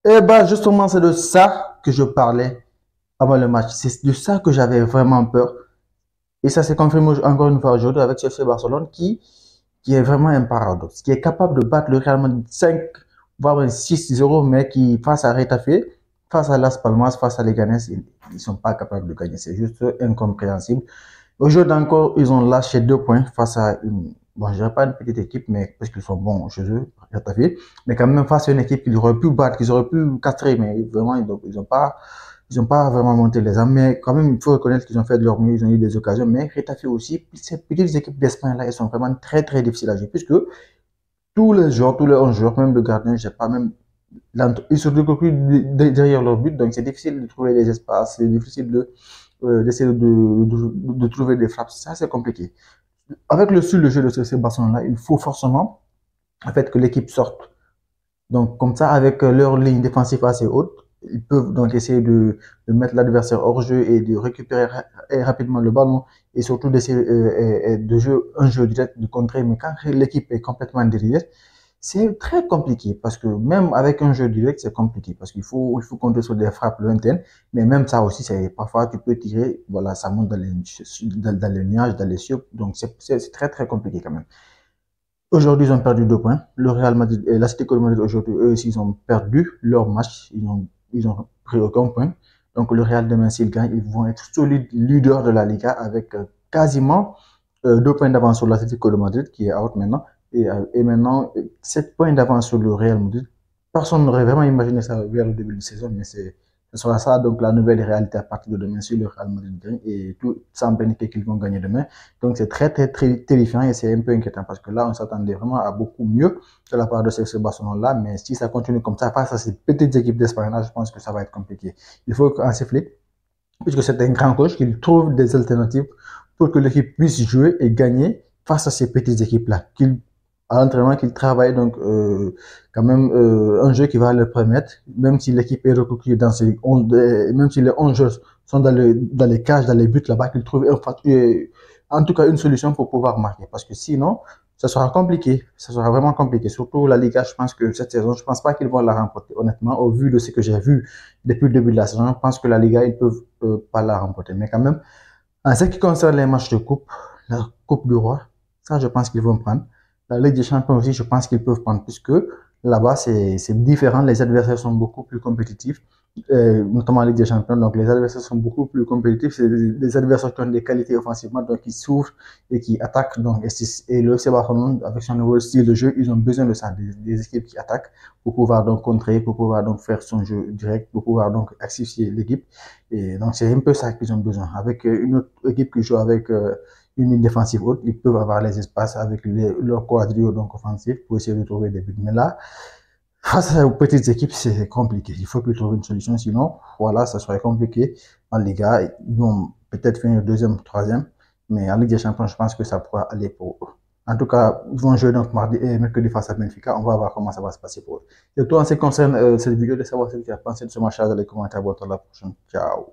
Et bah, justement, c'est de ça que je parlais avant le match. C'est de ça que j'avais vraiment peur. Et ça s'est confirmé encore une fois aujourd'hui avec ce FC Barcelone qui est vraiment un paradoxe, qui est capable de battre le Real Madrid 5, voire même 6-0, mais qui, face à Retafe, face à Las Palmas, face à Leganés, ils ne sont pas capables de gagner. C'est juste incompréhensible. Aujourd'hui encore, ils ont lâché 2 points face à une, bon, je dirais pas une petite équipe, mais parce qu'ils sont bons chez eux, Retafe, mais quand même face à une équipe qu'ils auraient pu battre, qu'ils auraient pu castrer, mais vraiment, ils ont pas vraiment monté les armes, mais quand même, il faut reconnaître qu'ils ont fait de leur mieux, ils ont eu des occasions, mais Retafe aussi, ces petites équipes d'Espagne là, elles sont vraiment très très difficiles à jouer, puisque tous les joueurs, tous les 11 joueurs, même le gardien, je sais pas, même, ils se regroupent derrière leur but, donc c'est difficile de trouver les espaces, c'est difficile d'essayer de trouver des frappes, ça c'est compliqué. Avec le style de jeu de ce Barcelone là, il faut forcément, en fait, que l'équipe sorte, donc, comme ça, avec leur ligne défensive assez haute, ils peuvent donc essayer de mettre l'adversaire hors jeu et de récupérer rapidement le ballon et surtout d'essayer de jouer un jeu direct de contrer. Mais quand l'équipe est complètement derrière, c'est très compliqué parce que même avec un jeu direct, c'est compliqué parce il faut compter sur des frappes lointaines. Mais même ça aussi, c'est parfois tu peux tirer, voilà, ça monte dans les nuages, dans les cieux. Donc, c'est très, très compliqué quand même. Aujourd'hui, ils ont perdu 2 points. Le Real Madrid et l'Atlético de Madrid, aujourd'hui, eux aussi, ils ont perdu leur match. Ils ont pris aucun point. Donc, le Real, demain, s'ils gagnent, ils vont être solides leaders de la Liga avec quasiment 2 points d'avance sur l'Atlético de Madrid, qui est out maintenant. Et maintenant, 7 points d'avance sur le Real Madrid. Personne n'aurait vraiment imaginé ça vers le début de saison, mais ce sera ça, donc la nouvelle réalité à partir de demain si le Real Madrid gagne et tout semble indiquer qu'ils vont gagner demain. Donc c'est très, très, très terrifiant et c'est un peu inquiétant parce que là, on s'attendait vraiment à beaucoup mieux de la part de ce Barcelone-là. Mais si ça continue comme ça face à ces petites équipes d'Espagne, je pense que ça va être compliqué. Il faut qu'un sifflet, puisque c'est un grand coach, qu'il trouve des alternatives pour que l'équipe puisse jouer et gagner face à ces petites équipes-là. Qu'il à l'entraînement qu'il travaille donc quand même un jeu qui va leur permettre, même si l'équipe est recouvrée dans ces 11, même si les 11 joueurs sont dans les cages, dans les buts là-bas, qu'ils trouvent en tout cas une solution pour pouvoir marquer. Parce que sinon, ça sera compliqué. Ça sera vraiment compliqué. Surtout la Liga, je pense que cette saison, je pense pas qu'ils vont la remporter. Honnêtement, au vu de ce que j'ai vu depuis le début de la saison, je pense que la Liga, ils peuvent pas la remporter. Mais quand même, en ce qui concerne les matchs de coupe, la Coupe du Roi, ça, je pense qu'ils vont prendre. La Ligue des Champions aussi, je pense qu'ils peuvent prendre, puisque là-bas, c'est différent. Les adversaires sont beaucoup plus compétitifs, notamment la Ligue des Champions. Donc, les adversaires sont beaucoup plus compétitifs. C'est des adversaires qui ont des qualités offensivement, donc qui s'ouvrent et qui attaquent. Donc, et le FC Barcelone, avec son nouveau style de jeu, ils ont besoin de ça, des équipes qui attaquent pour pouvoir donc contrer, pour pouvoir donc faire son jeu direct, pour pouvoir donc asphyxier l'équipe. Et donc, c'est un peu ça qu'ils ont besoin. Avec une autre équipe qui joue avec une ligne défensive haute, ils peuvent avoir les espaces avec leur quadrio donc offensif pour essayer de trouver des buts. Mais là, face aux petites équipes, c'est compliqué. Il faut qu'ils trouvent une solution. Sinon, voilà, ça serait compliqué en Liga. Ils vont peut-être finir deuxième, troisième. Mais en Ligue des Champions, je pense que ça pourra aller pour eux. En tout cas, ils vont jouer donc mardi et mercredi face à Benfica. On va voir comment ça va se passer pour eux. Et toi, en ce qui concerne cette vidéo, de savoir ce que tu as pensé de ce match dans les commentaires. À la prochaine. Ciao.